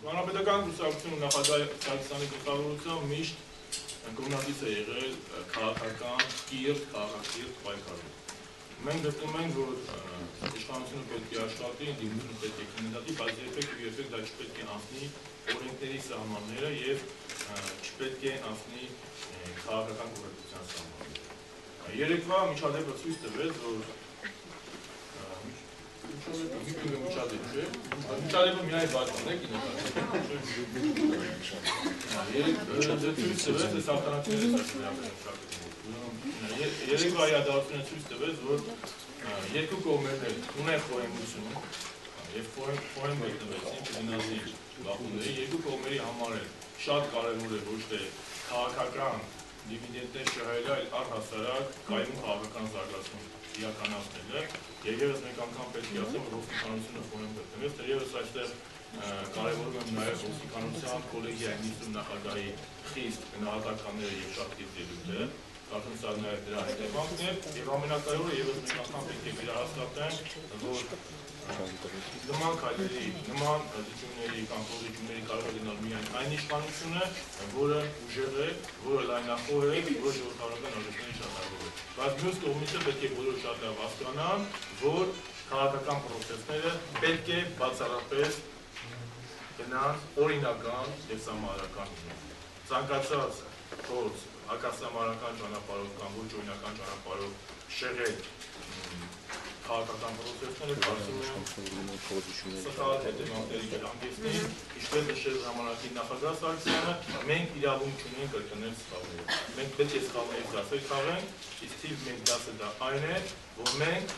Հանրապետական կուսակցությունը նախագահ Սարգսյանի գլխավորությամբ միշտ կողմնակից է եղել քաղաքական կիրթ պայքարում։ Մենք գտնում ենք, որ իշխանությունը պետք է աշխատի, ընդդիմությունը պետք է քննադատի, բայց երբեք դա չպետք է անցնի օրենքների սահմանները եւ չպետք է անցնի քաղաքական կոռեկտության սահմանները։ Երեկվա միջադեպը ցույց տվեց, որ միջադեպը միայն բացվում է Երեկվա իրադարձությունը ցույց տվեց, որ երկու կողմերն ունեն խորհրդություն եւ խորհրդ մեկնվեցին ֆինանսի բախումների երկու կողմերի համար շատ կարեւոր է ոչ թե քաղաքական դիվիդենտներ շահելը, այլ առհասարակ կայուն քաղաքական զարգացում իրականացնելը եւ եւս մեկ անգամ պետք է ասեմ, որ ոստիկանությունը խորհրդ մեկնվեց, թերևս այստեղ կարևորում եմ նաեւ ոստիկանության կոլեգիայի նիստում նախագահի խիստ գնահատականները եւ շատ դիտելուկը Կարծում սա նաև դրա հետևանքն է եւ ամենակարևորը եւս մեկ անգամ պետք է վերահաստատենք, որ նման քայլերի, նման դիտումների կամ փոխությունների կարող է լինել միայն այն իշխանությունը, որը ուժեղ է, որը լայնախոհ է, որը ժողովրդական արժեքների շահարկող է։ Բայց մյուս կողմից պետք է բոլորը շատ լավ հասկանան, որ քաղաքական պրոցեսները պետք է բացառապես գնան օրինական եւ սահմանադրական ցանկացած փորձ հակասահմանական ճանապարհով կամ ոչ օրինական ճանապարհով շեղել քաղաքական պրոցեսները կարծում եմ սխալ հետևանքների կհանգեցնի, ինչպես նշեց ժամանակի նախագահ Սարգսյանը, մենք իրավունք չունենք կրկնել սխալները։ Մենք պետք է սխալներից դասեր քաղենք, իսկ թիվ 1 դասը դա այն է, որ մենք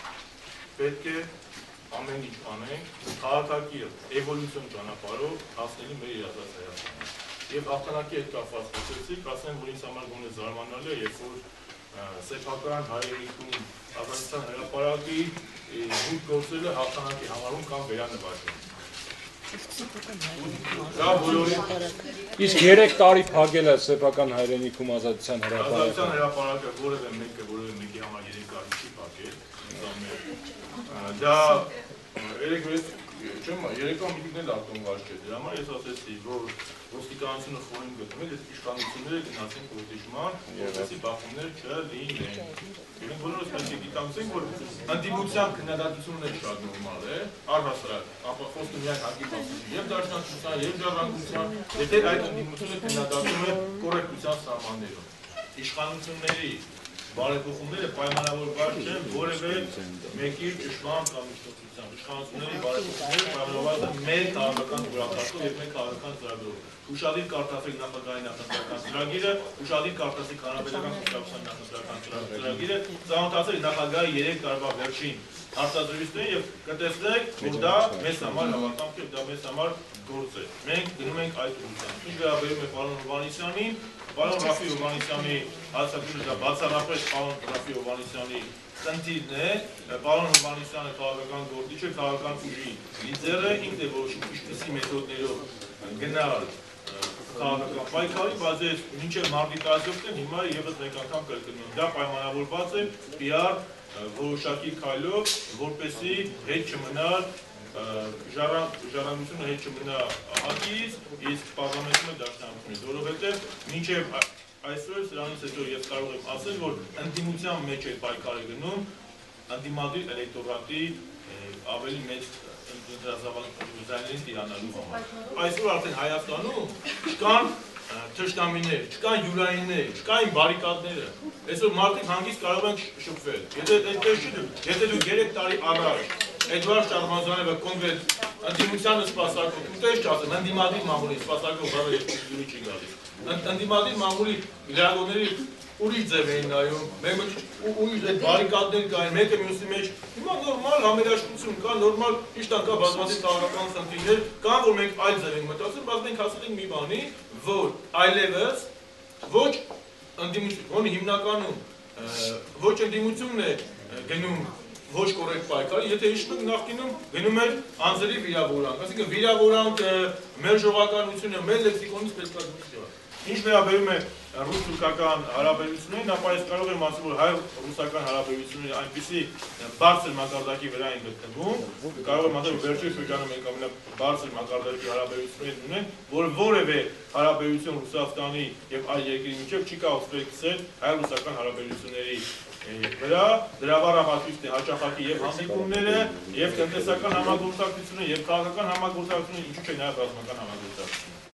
պետք է ամեն ինչ անենք քաղաքակիրթ էվոլյուցիոն ճանապարհով հասնելու մեր իրազած Հայաստանը։ Եվ հաղթանակի հետ կապված խոսեցիք, ասեմ, որ ինձ համար գոնե զարմանալի է, երբ որ սեփական հայրենիքում ազատության հրապարակի զուտ գործելը հաղթանակի համարում կամ վերանվաճում։ Իսկ 3 տարի փակել է սեփական հայրենիքում ազատության հրապարակը։ Ազատության հրապարակը որևէ մեկի համար 3 տարի չի փակել։ Դա երեկվա միտինգն ակտոնված չէ, դրա համար ես ասեցի, որ ոստիկանությունը խորհուրդ գտնել, ես իշխանությունները գնացին կողմնման, որպեսզի բախումներ չլինեն։ Մենք բոլորս պետք է գիտակցենք, որ ընդդիմության քննադատությունն է շատ նորմալ է, առհասարակ, խոսքը միայն հանդիպասություն եւ դաշնակցության, եւ ժառանգության, եթե այդ ընդդիմությունը քննադատում է կոռեկտության սահմաններով։ Իշխանությունների բարեփոխումները պայմանավորված չեն որևէ մեկի ճշմարտ կամ իշխանության։ Իշխանությունների բարեփոխումները պայմանավորված են մեր քաղաքական գործընթացով եւ մեր քաղաքական ծրագրով։ Ուշադիր կարտացեք նախագահի նախընտրական ծրագիրը, ուշադիր կարտացեք հանրապետական կուսակցության նախընտրական ծրագիրը, ծանոթացեք նախագահի 3 տարվա վերջին հարցազրույցներին եւ կտեսնեք, որ դա մեզ համար հավատամք է, դա մեզ համար գործ է։ Մենք գնում ենք այդ ուղղությամբ։ Ինչ վերաբերում է պարոն Հովհաննիսյանին, պարոն Ռաֆի Հովհաննիսյանի հարցադրումը դա բացառապես պարոն Ռաֆի Հովհաննիսյանի խնդիրն է, պարոն Հովհաննիսյանը քաղաքական գործիչ է, քաղաքական ուժի լիդերը, ինքն է որոշում ինչպիսի մեթոդներով գնալ քաղաքական պայքարի, բայց ես մինչև մարտի 10-ին հիմա եւս մեկ անգամ կրկնում եմ, դա պայմանավորված է PR որոշակի քայլով, որպեսզի հետ չմնար ժառանգությունը հետ չմնա ահագից, իսկ պարլամենտը դաշնակցությունից, որովհետև մինչև այսօր սրանից հետո ես կարող եմ ասել, որ ընդդիմության մեջ է պայքարը գնում, ընդդիմադիր էլեկտորատի ավելի մեծ զայներից իրանալու համար։ Այսօր արդեն Հայաստանում չկան թշնամիներ, չկան յուրայիններ, չկային բարիկադները։ Այսօր մարդիկ հանգիստ կարող են շփվել։ Եթե դուք 3 տարի առաջ Էդվարդ Շարմազանովը կոնկրետ ընդդիմությանը սպասարկող, ուտես չասեմ, ընդդիմադիր մամուլի սպասարկող բառը ես չի գալիս։ Ընդդիմադիր մամուլի լրագրողների ուրիշ ձև էին նայում, ուրիշ այդ բարիկադներ կային, մեկը մյուսի մեջ, հիմա նորմալ համերաշխություն կա, նորմալ իշտան կա բազմաթիվ քաղաքական խնդիրներ, կան, որ մենք այլ ձև ենք մտածում, բայց մենք հասել ենք մի բանի, որ այլևս ոչ ընդդիմություն, հիմնականում ոչ ընդդիմությունն է գնում ոչ կորեկտ պայքարի, եթե հիշում եք նախկինում գնում էր անձերի վիրավորանք, այսինքն վիրավորանքը մեր ժողովականությունը, մեր լեքսիկոնից պետք է դուրս գա։ Ինչ վերաբերում է ռուս-թուրքական հարաբերություններին, ապա ես կարող եմ ասել, որ հայ-ռուսական հարաբերությունները այնպիսի բարձր մակարդակի վրա են գտնվում, կարող եմ ասել, որ վերջին շրջանում մենք ամենաբարձր մակարդակի հարաբերություններ ունենք, որ որևէ հարաբերություն Ռուսաստանի եւ այլ երկրի միջեւ չի կարող ստեղծել հայ-ռուսական հարաբերությունների վրա, դրա բառահատույցն է հաճախակի եւ հանդիպումները, եւ տնտեսական համագործակցությունը, եւ քաղաքական համագործակցությունը, ինչու՞ չէ նաեւ ռազմական համագործակցությունը։